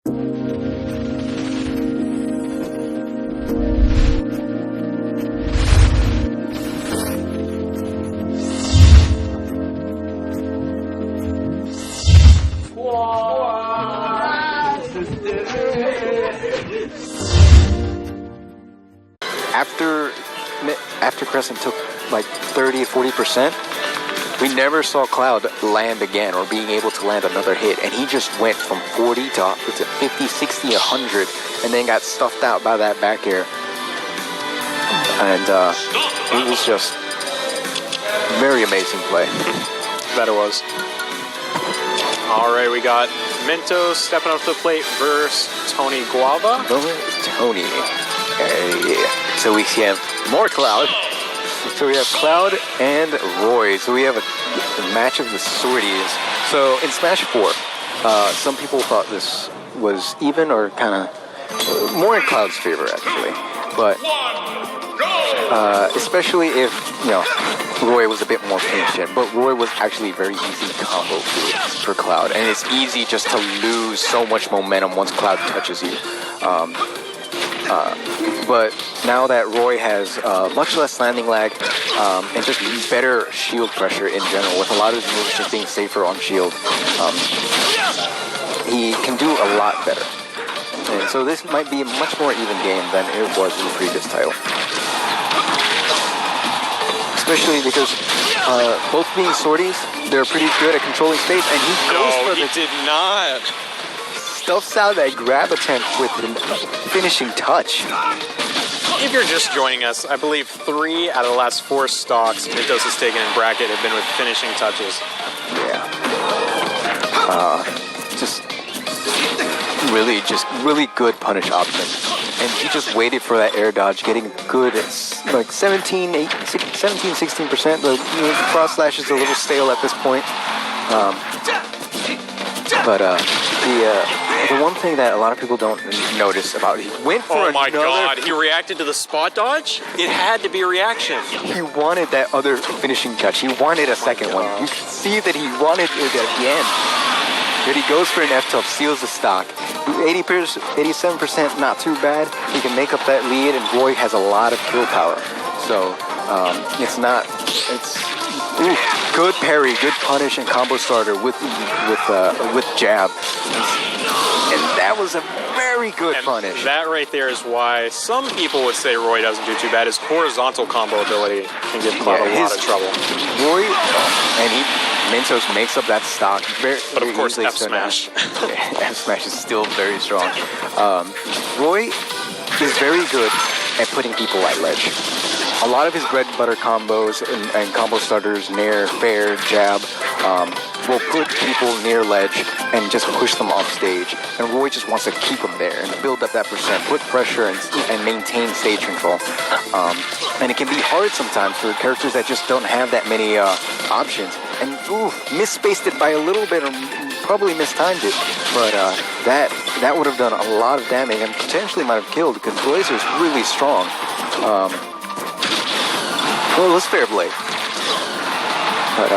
After Crescent took like 30-40%, we never saw Cloud land again or being able to land another hit, and he just went from 40 to 50, 60, 100, and then got stuffed out by that back air. And it was just very amazing play. That it was. All right, we got MINTOS stepping up to the plate versus Tony Guava. Tony. Yeah. So we have more Cloud. So we have Cloud and Roy. So we have a match of the swordies. So in Smash 4, some people thought this was even or kind of more in Cloud's favor, actually. But especially if, Roy was a bit more patient. But Roy was actually a very easy combo for Cloud. And it's easy just to lose so much momentum once Cloud touches you. But now that Roy has much less landing lag and just better shield pressure in general, with a lot of his moves just being safer on shield, he can do a lot better. And so this might be a much more even game than it was in the previous title. Especially because both being swordies, they're pretty good at controlling space, and he goes for the... did not. Stuffs out that grab attempt with the finishing touch. If you're just joining us, I believe 3 out of the last 4 stocks MINTOS has taken in bracket have been with finishing touches. Yeah. Just really good punish option. And he just waited for that air dodge, getting good at like 17, 16%. The cross slash is a little stale at this point. But the one thing that a lot of people don't notice about he went for oh my god, he reacted to the spot dodge? It had to be a reaction. He wanted that other finishing touch. He wanted a second one. You can see that he wanted it again. But he goes for an F-tilt, seals the stock. 87%, not too bad. He can make up that lead, and Roy has a lot of kill power. So good parry, good punish, and combo starter with jab. And that was a very good punish. That right there is why some people would say Roy doesn't do too bad. His horizontal combo ability can give him a lot of trouble. Roy, and MINTOS makes up that stock. But of course, F smash. F smash is still very strong. Roy is very good at putting people at ledge. A lot of his bread and butter combos and combo starters, nair, fair, jab, will put people near ledge and just push them off stage. And Roy just wants to keep them there and build up that percent, put pressure and maintain stage control. And it can be hard sometimes for characters that just don't have that many options. And misspaced it by a little bit or probably mistimed it. But that would have done a lot of damage and potentially might have killed because Blazer's really strong. Well, let's fair play. But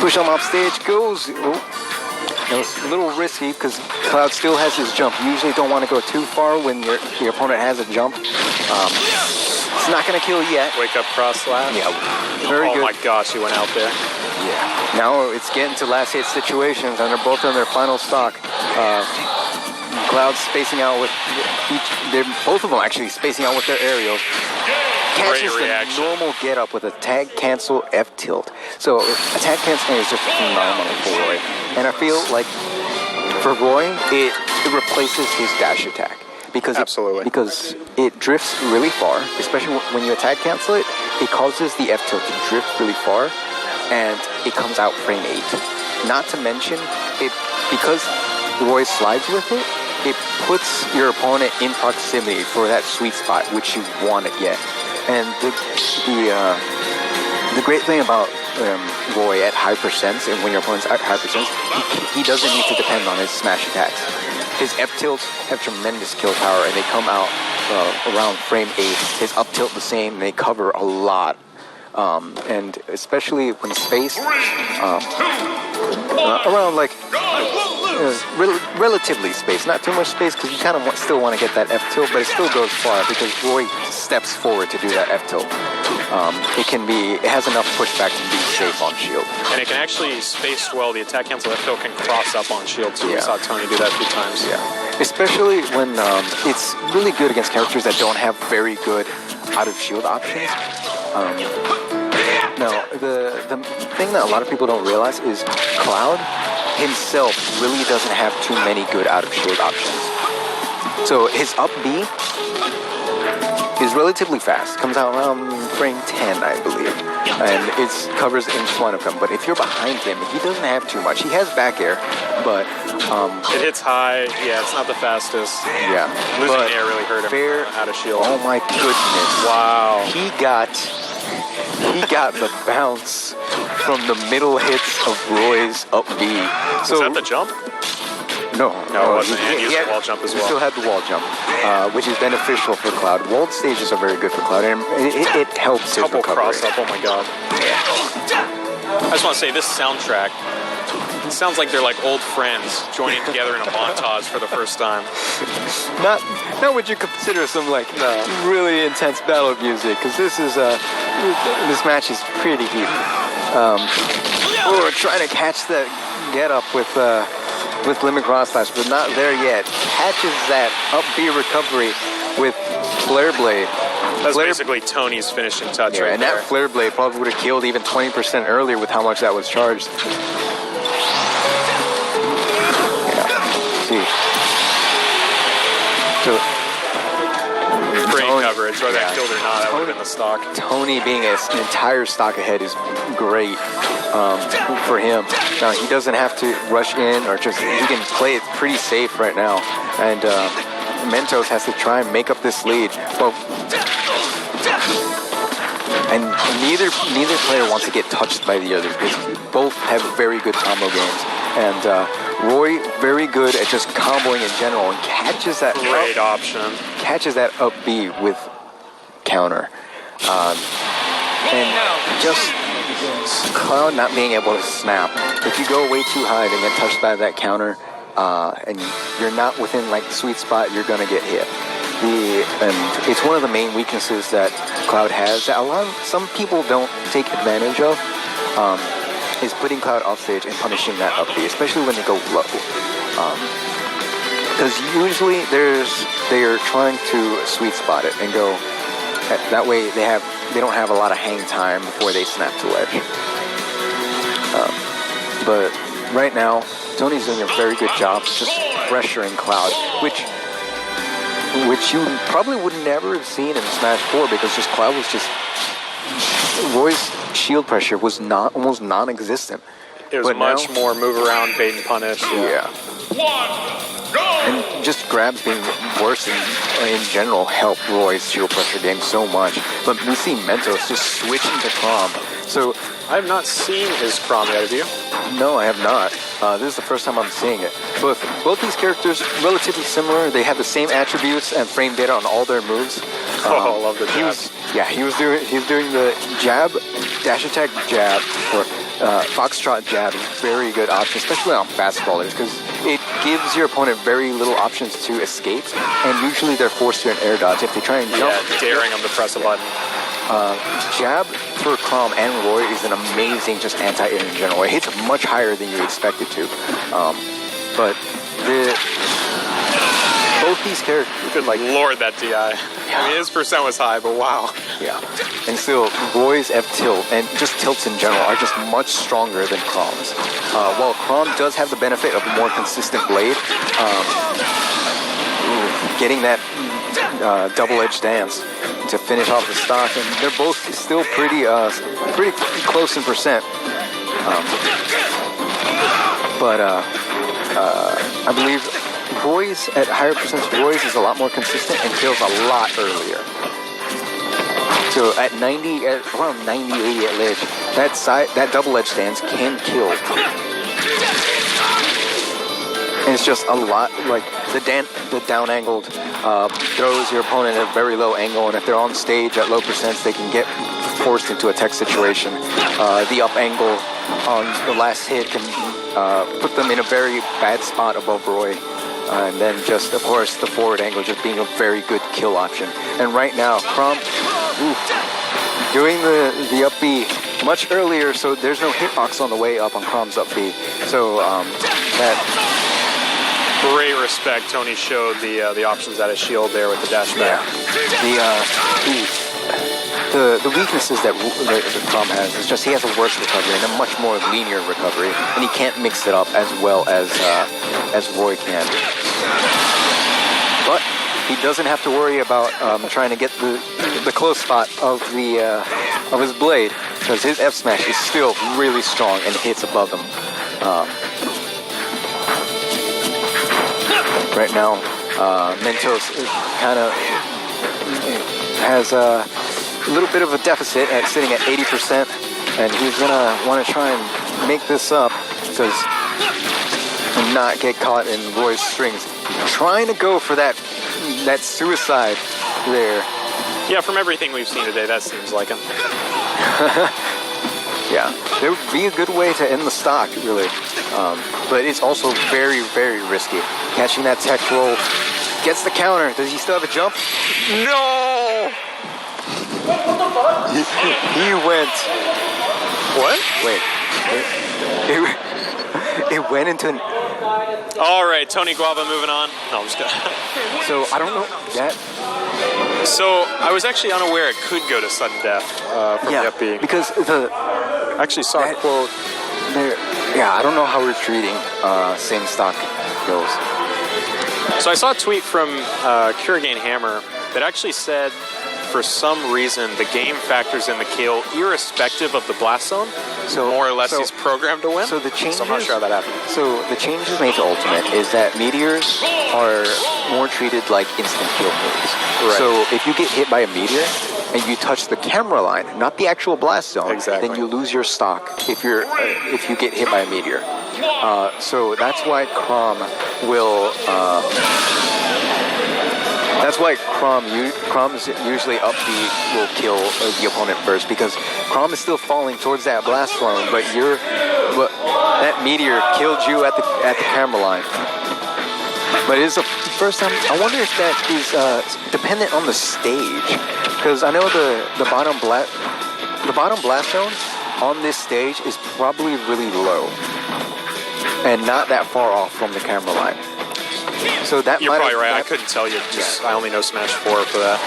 push him off stage goes. It was a little risky because Cloud still has his jump. You usually don't want to go too far when your opponent has a jump. It's not going to kill yet. Wake up cross slash. Yeah, very good. Oh my gosh, he went out there. Yeah. Now it's getting to last hit situations, and they're both on their final stock. Cloud's spacing out with both of them actually spacing out with their aerials. Catches the normal get up with a tag cancel F tilt. So attack cancel is just phenomenal for Roy. And I feel like for Roy, it replaces his dash attack. Because it drifts really far, especially when you attack cancel it, it causes the F tilt to drift really far, and it comes out frame 8. Not to mention, because Roy slides with it, it puts your opponent in proximity for that sweet spot, which you want to get. And the great thing about Roy at high percents, and when your opponent's at high percents, he doesn't need to depend on his smash attacks. His F tilts have tremendous kill power, and they come out around frame 8. His up tilt the same, they cover a lot. And especially when spaced, around like relatively spaced. Not too much space because you kind of still want to get that F tilt, but it still goes far because Roy steps forward to do that F tilt. It has enough pushback to be safe on shield. And it can actually space well. The attack cancel F tilt can cross up on shield too. Yeah. We saw Tony do that a few times. Yeah. Especially when it's really good against characters that don't have very good out of shield options. Now, the thing that a lot of people don't realize is Cloud himself really doesn't have too many good out of shield options. So his up B is relatively fast, comes out around frame 10, I believe, and it covers in front of him. But if you're behind him, he doesn't have too much. He has back air, but it hits high. Yeah, it's not the fastest. Yeah, Losing air really hurt him out of shield. Oh my goodness! Wow, he got the bounce from the middle hits of Roy's up B. So, was that the jump? No, it wasn't. And he used the wall jump as well. He still had the wall jump, which is beneficial for Cloud. Walled stages are very good for Cloud, and it helps his Couple recovery. cross up. Oh my god. I just want to say this soundtrack. It sounds like they're like old friends joining together in a montage for the first time. Not what you consider some really intense battle music, because this match is pretty heated. We're trying to catch the get up with Limit Cross Slash, but not there yet. Catches that up B recovery with Flare Blade. That's basically Tony's finishing touch right and there. that Flare Blade probably would have killed even 20% earlier with how much that was charged. See. So, great coverage, whether that killed or not, that would have been the stock. Tony being an entire stock ahead is great for him. Now, he doesn't have to rush in or just, he can play it pretty safe right now. And Mentos has to try and make up this lead. Well, and neither player wants to get touched by the other because both have very good combo games. And Roy, very good at just comboing in general, and catches that great option. Catches that up B with counter. And just Cloud not being able to snap. If you go way too high and get touched by that counter, and you're not within the sweet spot, you're gonna get hit. And it's one of the main weaknesses that Cloud has that some people don't take advantage of. Is putting Cloud off stage and punishing that up B, especially when they go low. Because usually they are trying to sweet spot it and go. That way they don't have a lot of hang time before they snap to ledge. But right now, Tony's doing a very good job just pressuring Cloud, which you probably would never have seen in Smash 4 because just Cloud was just Roy's shield pressure was almost non-existent. It was much more move around, bait and punish. Yeah. And just grabs being worse in general help Roy's shield pressure game so much. But we see Mentos just switching to Crom. So I have not seen his Crom yet, have you? No, I have not. This is the first time I'm seeing it. Both these characters relatively similar. They have the same attributes and frame data on all their moves. I love the jab. He's doing the jab, dash attack jab, or foxtrot jab. Very good option, especially on fast ballers, because it gives your opponent very little options to escape, and usually they're forced to an air dodge if they try and jump. Yeah, daring them to press a button. Jab for Crom and Roy is an amazing just anti-air in general. It hits much higher than you expect it to. But both these characters... Good lord, that DI. Yeah. I mean, his percent was high, but wow. Yeah. And still, Roy's F-tilt and just tilts in general are just much stronger than Crom's. While Crom does have the benefit of a more consistent blade, getting that double-edged dance to finish off the stock, and they're both still pretty close in percent. But I believe Roy's at higher percentage. Roy's is a lot more consistent and kills a lot earlier. So at around 90, 80 at ledge, that double-edged stance can kill. And it's just a lot, the down-angled throws your opponent at a very low angle, and if they're on stage at low percents, they can get forced into a tech situation. The up angle on the last hit can put them in a very bad spot above Roy. And then just, of course, the forward angle just being a very good kill option. And right now, Crom doing the up B much earlier, so there's no hitbox on the way up on Crom's up B. So that... Great respect. Tony showed the options at his shield there with the dash back. Yeah. The weaknesses that Crom has is just he has a worse recovery and a much more linear recovery, and he can't mix it up as well as Roy can. But he doesn't have to worry about trying to get the close spot of his blade, because his F smash is still really strong and hits above him. Right now, MINTOS kind of has a little bit of a deficit at sitting at 80%, and he's gonna want to try and make this up and not get caught in Roy's strings. Trying to go for that suicide there. Yeah, from everything we've seen today, that seems like him. Yeah, it would be a good way to end the stock, really. But it's also very, very risky. Catching that tech roll, gets the counter. Does he still have a jump? No! He went. What? Wait. It went into an... All right, Tony Guava moving on. No, I'm just gonna... So, I don't know that... So, I was actually unaware it could go to sudden death from the up B. Because I actually saw a quote. Yeah, I don't know how we're treating same stock goes. So I saw a tweet from Kuragain Hammer that actually said, for some reason, the game factors in the kill irrespective of the blast zone. So more or less, he's programmed to win. So the changes, I'm not sure how that happened. So the changes made to Ultimate is that meteors are more treated like instant kill moves. Right. So if you get hit by a meteor and you touch the camera line, not the actual blast zone, then you lose your stock if you get hit by a meteor. So that's why Crom will. That's why Crom's usually up B will kill the opponent first, because Crom is still falling towards that blast zone, but that meteor killed you at the camera line. But it is the first time. I wonder if that is dependent on the stage, because I know the bottom blast zone on this stage is probably really low and not that far off from the camera line. So that you're probably right. I couldn't tell you. I only know Smash 4 for that.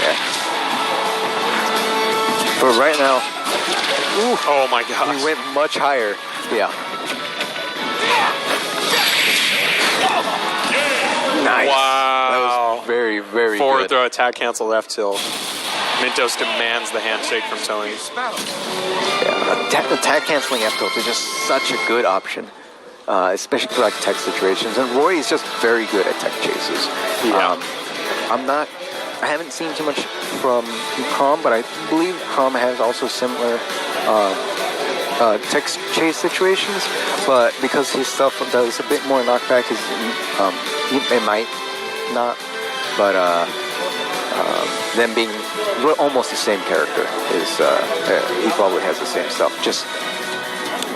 Yeah. But right now, oh my gosh, he went much higher. Yeah. Nice. Wow. That was very, very forward good. Throw, attack cancel, left tilt. MINTOS demands the handshake from Tony. Yeah, attack canceling F tilt is just such a good option. Especially for like tech situations, and Roy is just very good at tech chases. Yeah. I haven't seen too much from Crom, but I believe Crom has also similar tech chase situations. But because his stuff does a bit more knockback, it might not. But them being almost the same character he probably has the same stuff. Just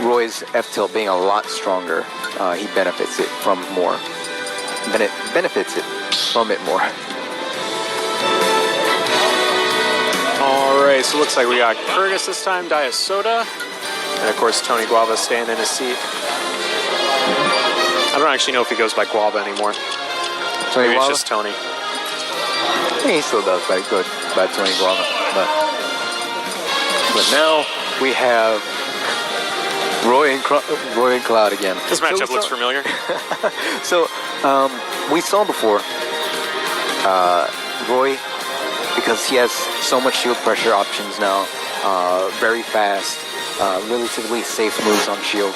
Roy's F-tilt being a lot stronger, he benefits it from more. Benefits it from it more. All right, so it looks like we got Kurgus this time, Diet Soda, and of course Tony Guava staying in his seat. I don't actually know if he goes by Guava anymore. Maybe it's just Tony. He still does good by Tony Guava, but now we have Roy and Cloud again. This matchup looks familiar. So, we saw before, Roy, because he has so much shield pressure options now, very fast, relatively safe moves on shield.